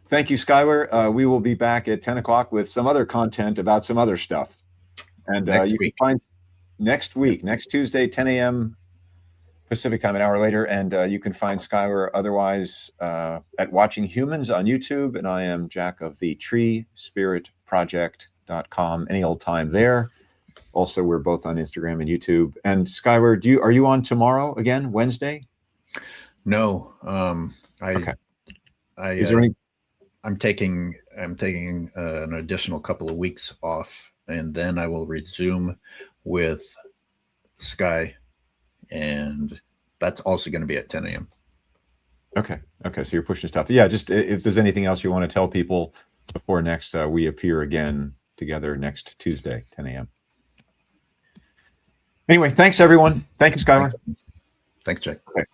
Thank you, Skylar. We will be back at 10 o'clock with some other content about some other stuff. And you can find next Tuesday, 10 a.m. Pacific time, an hour later. And you can find Skylar otherwise at Watching Humans on YouTube. And I am Jack of the treespiritproject.com. Any old time there. Also, we're both on Instagram and YouTube. And Skylar, are you on tomorrow again, Wednesday? No. Okay. Is there any? I'm taking an additional couple of weeks off, and then I will resume with Sky, and that's also going to be at 10 a.m. Okay. So you're pushing stuff. Yeah. Just if there's anything else you want to tell people before next, we appear again together next Tuesday, 10 a.m. Anyway, thanks everyone. Thank you, Skylar. Thanks, Jack. Okay.